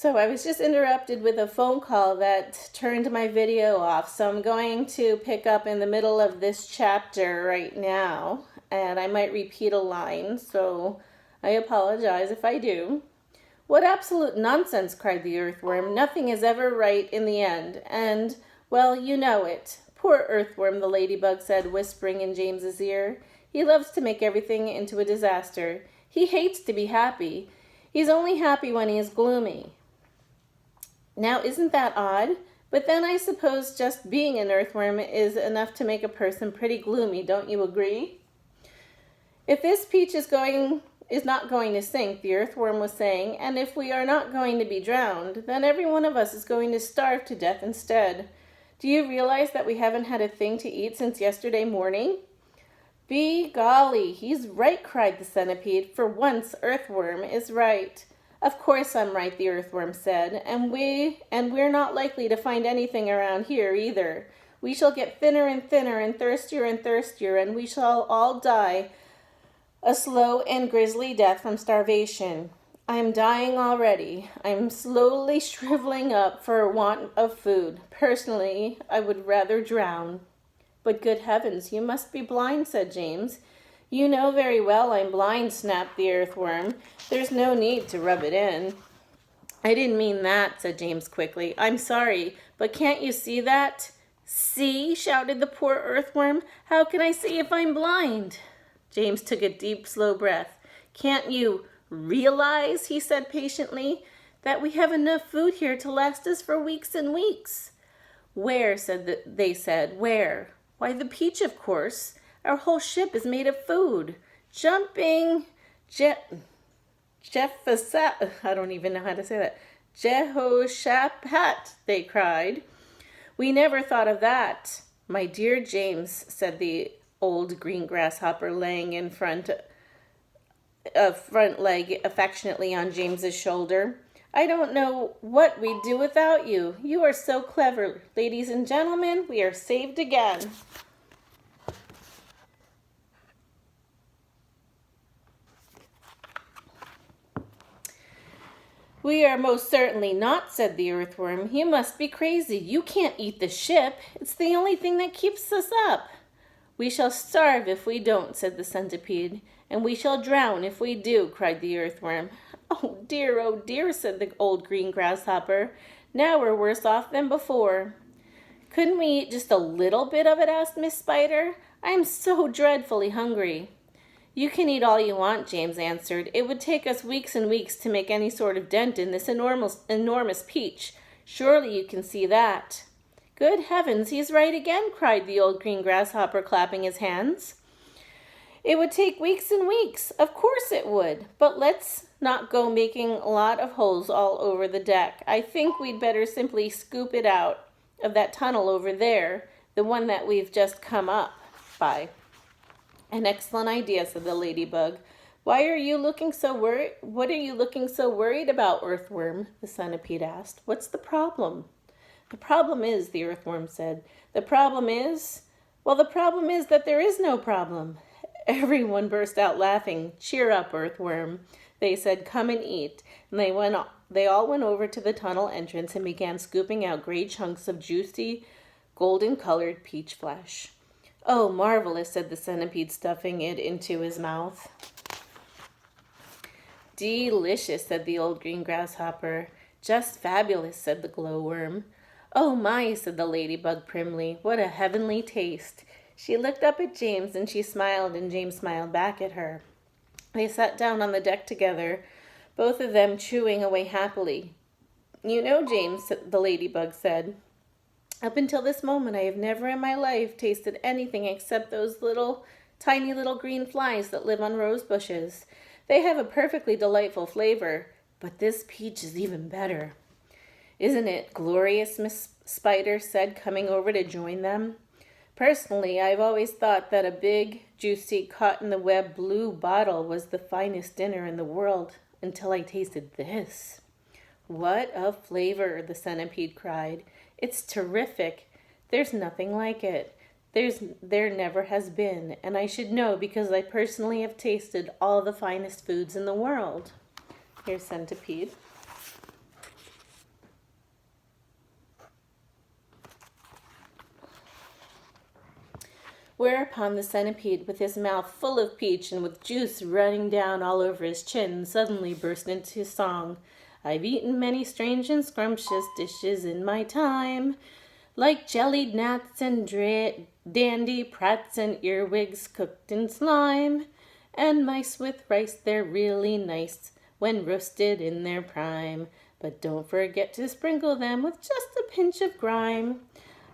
So I was just interrupted with a phone call that turned my video off. So I'm going to pick up in the middle of this chapter right now. And I might repeat a line, so I apologize if I do. What absolute nonsense, cried the earthworm. Nothing is ever right in the end. And, well, you know it. Poor earthworm, the ladybug said, whispering in James's ear. He loves to make everything into a disaster. He hates to be happy. He's only happy when he is gloomy. Now, isn't that odd? But then I suppose just being an earthworm is enough to make a person pretty gloomy, don't you agree? If this peach is not going to sink, the earthworm was saying, and if we are not going to be drowned, then every one of us is going to starve to death instead. Do you realize that we haven't had a thing to eat since yesterday morning? Be golly, he's right, cried the centipede. For once, earthworm is right. Of course I'm right, the earthworm said, and we're not likely to find anything around here either. We shall get thinner and thinner and thirstier, and we shall all die a slow and grisly death from starvation. I'm dying already. I'm slowly shriveling up for want of food. Personally, I would rather drown. But good heavens, you must be blind, said James. You know very well I'm blind, snapped the earthworm. There's no need to rub it in. I didn't mean that, said James quickly. I'm sorry, but can't you see that? See, shouted the poor earthworm. How can I see if I'm blind? James took a deep, slow breath. Can't you realize, he said patiently, that we have enough food here to last us for weeks and weeks? Where, they said, where? Why, the peach, of course. Our whole ship is made of food. Jumping Jephthah, I don't even know how to say that. Jehoshaphat, they cried. We never thought of that. My dear James, said the old green grasshopper, laying in front leg affectionately on James's shoulder. I don't know what we'd do without you. You are so clever. Ladies and gentlemen, we are saved again. We are most certainly not, said the earthworm. You must be crazy. You can't eat the ship. It's the only thing that keeps us up. We shall starve if we don't, said the centipede. And we shall drown if we do, cried the earthworm. Oh dear, said the old green grasshopper. Now we're worse off than before. Couldn't we eat just a little bit of it, asked Miss Spider. I'm so dreadfully hungry. You can eat all you want, James answered. It would take us weeks and weeks to make any sort of dent in this enormous peach. Surely you can see that. Good heavens, he's right again, cried the old green grasshopper, clapping his hands. It would take weeks and weeks. Of course it would. But let's not go making a lot of holes all over the deck. I think we'd better simply scoop it out of that tunnel over there, the one that we've just come up by. An excellent idea, said the ladybug. Why are you looking so worried? What are you looking so worried about, earthworm? The centipede asked. What's the problem? The problem is, the earthworm said. The problem is that there is no problem. Everyone burst out laughing. Cheer up, earthworm. They said, come and eat. And they all went over to the tunnel entrance and began scooping out great chunks of juicy, golden-colored peach flesh. Oh, marvelous, said the centipede, stuffing it into his mouth. Delicious, said the old green grasshopper. Just fabulous, said the glowworm. Oh my, said the ladybug primly. What a heavenly taste. She looked up at James and she smiled, and James smiled back at her. They sat down on the deck together, both of them chewing away happily. You know, James, the ladybug said, up until this moment I have never in my life tasted anything except those tiny little green flies that live on rose bushes. They have a perfectly delightful flavor, but this peach is even better. Isn't it glorious, Miss Spider said, coming over to join them. Personally, I've always thought that a big, juicy, caught-in-the-web blue bottle was the finest dinner in the world until I tasted this. What a flavor, the centipede cried. It's terrific. There's nothing like it. There never has been, and I should know because I personally have tasted all the finest foods in the world. Here's Centipede. Whereupon the centipede, with his mouth full of peach and with juice running down all over his chin, suddenly burst into song. I've eaten many strange and scrumptious dishes in my time, like jellied gnats and dandy prats and earwigs cooked in slime, and mice with rice, they're really nice when roasted in their prime, but don't forget to sprinkle them with just a pinch of grime.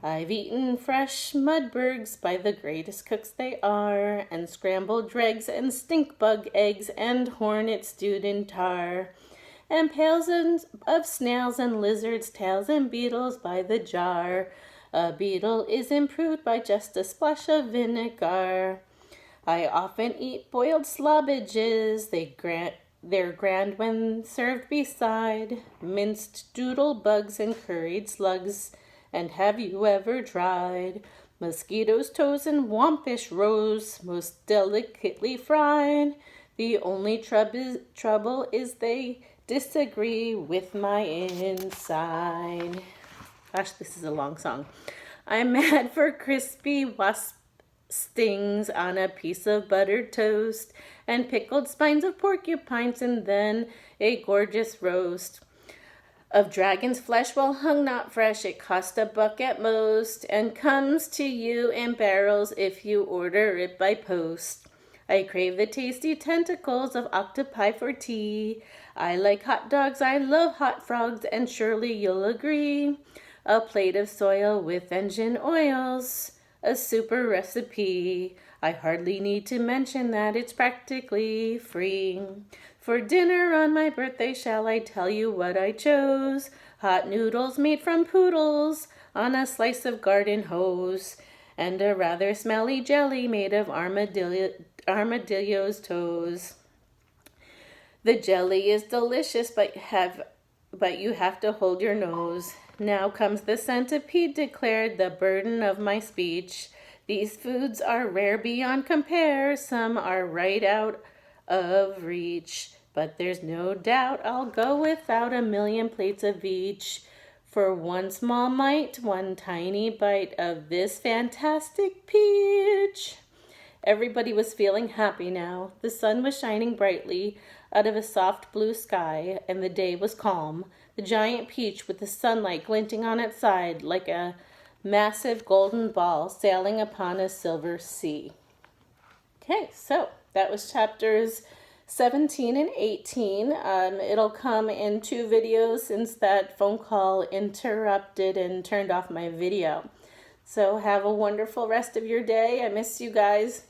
I've eaten fresh mudbergs by the greatest cooks they are, and scrambled dregs and stink bug eggs and hornet stewed in tar, and pails of snails and lizards' tails and beetles by the jar. A beetle is improved by just a splash of vinegar. I often eat boiled slobbages, they're grand when served beside minced doodle bugs and curried slugs. And have you ever tried mosquitoes' toes and wompish roes, most delicately fried? The only trouble is they disagree with my inside. Gosh, this is a long song. I'm mad for crispy wasp stings on a piece of buttered toast, and pickled spines of porcupines, and then a gorgeous roast of dragon's flesh, well hung, not fresh. It cost $1 at most, and comes to you in barrels if you order it by post. I crave the tasty tentacles of octopi for tea. I like hot dogs, I love hot frogs, and surely you'll agree. A plate of soil with engine oils, a super recipe. I hardly need to mention that it's practically free. For dinner on my birthday, shall I tell you what I chose? Hot noodles made from poodles on a slice of garden hose, and a rather smelly jelly made of armadillo's toes. The jelly is delicious, but you have to hold your nose. Now comes the centipede, declared the burden of my speech. These foods are rare beyond compare, some are right out of reach, but there's no doubt I'll go without 1,000,000 plates of each. For one small mite, one tiny bite of this fantastic peach. Everybody was feeling happy now. The sun was shining brightly out of a soft blue sky, and the day was calm. The giant peach, with the sunlight glinting on its side like a massive golden ball sailing upon a silver sea. Okay, so that was chapters 17 and 18. It'll come in 2 videos since that phone call interrupted and turned off my video. So have a wonderful rest of your day. I miss you guys.